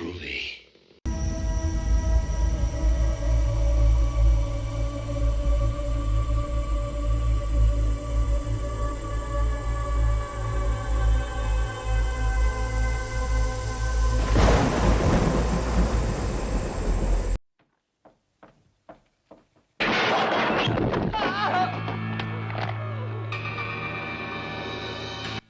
groovy.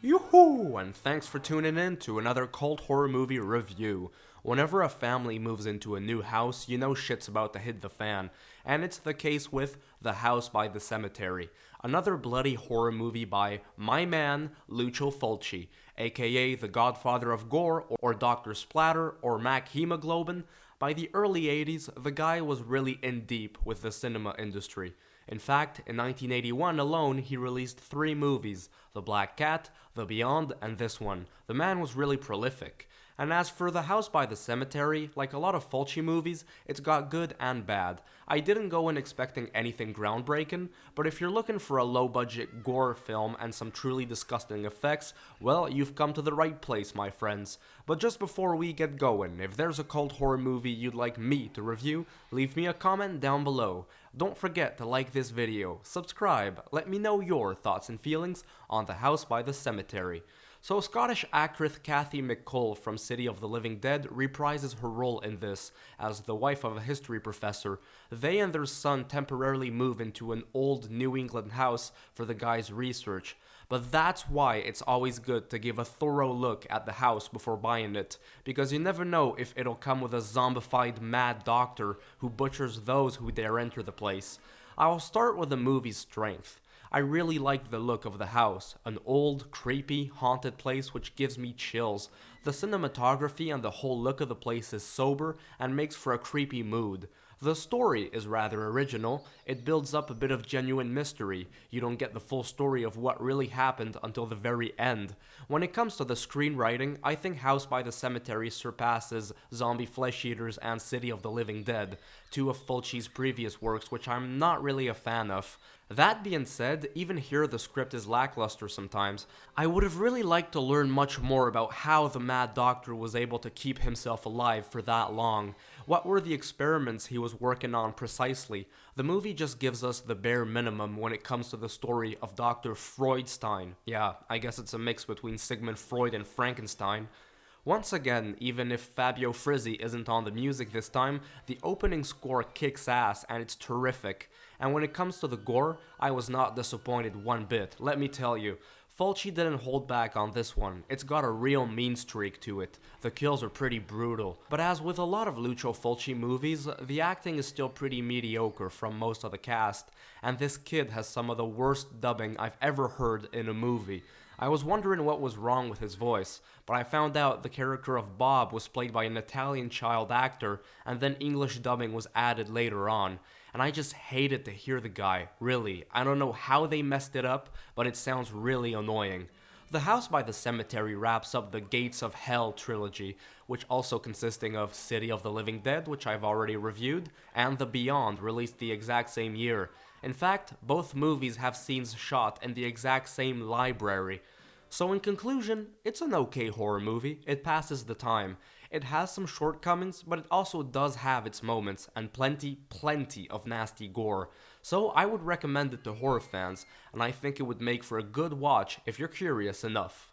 Yoo-hoo! And thanks for tuning in to another cult horror movie review. Whenever a family moves into a new house, you know shit's about to hit the fan. And it's the case with The House by the Cemetery, another bloody horror movie by my man, Lucio Fulci, aka the godfather of gore, or Dr. Splatter, or Mac Hemoglobin. By the early 80s, the guy was really in deep with the cinema industry. In fact, in 1981 alone, he released 3 movies: The Black Cat, The Beyond, and this one. The man was really prolific. And as for The House by the Cemetery, like a lot of Fulci movies, it's got good and bad. I didn't go in expecting anything groundbreaking, but if you're looking for a low-budget gore film and some truly disgusting effects, well, you've come to the right place, my friends. But just before we get going, if there's a cult horror movie you'd like me to review, leave me a comment down below. Don't forget to like this video, subscribe, let me know your thoughts and feelings on The House by the Cemetery. So Scottish actress Kathy McCall from City of the Living Dead reprises her role in this. As the wife of a history professor, they and their son temporarily move into an old New England house for the guy's research. But that's why it's always good to give a thorough look at the house before buying it, because you never know if it'll come with a zombified mad doctor who butchers those who dare enter the place. I'll start with the movie's strength. I really like the look of the house, an old, creepy, haunted place which gives me chills. The cinematography and the whole look of the place is sober and makes for a creepy mood. The story is rather original. It builds up a bit of genuine mystery. You don't get the full story of what really happened until the very end. When it comes to the screenwriting, I think House by the Cemetery surpasses Zombie Flesh Eaters and City of the Living Dead, 2 of Fulci's previous works which I'm not really a fan of. That being said, even here the script is lackluster sometimes. I would have really liked to learn much more about how the Mad Doctor was able to keep himself alive for that long. What were the experiments he was working on precisely? The movie just gives us the bare minimum when it comes to the story of Dr. Freudstein. Yeah, I guess it's a mix between Sigmund Freud and Frankenstein. Once again, even if Fabio Frizzi isn't on the music this time, the opening score kicks ass and it's terrific. And when it comes to the gore, I was not disappointed one bit, let me tell you. Fulci didn't hold back on this one. It's got a real mean streak to it. The kills are pretty brutal. But as with a lot of Lucio Fulci movies, the acting is still pretty mediocre from most of the cast, and this kid has some of the worst dubbing I've ever heard in a movie. I was wondering what was wrong with his voice, but I found out the character of Bob was played by an Italian child actor, and then English dubbing was added later on. And I just hated to hear the guy, really. I don't know how they messed it up, but it sounds really annoying. The House by the Cemetery wraps up the Gates of Hell trilogy, which also consisting of City of the Living Dead, which I've already reviewed, and The Beyond, released the exact same year. In fact, both movies have scenes shot in the exact same library. So in conclusion, it's an okay horror movie. It passes the time. It has some shortcomings, but it also does have its moments, and plenty of nasty gore. So I would recommend it to horror fans, and I think it would make for a good watch if you're curious enough.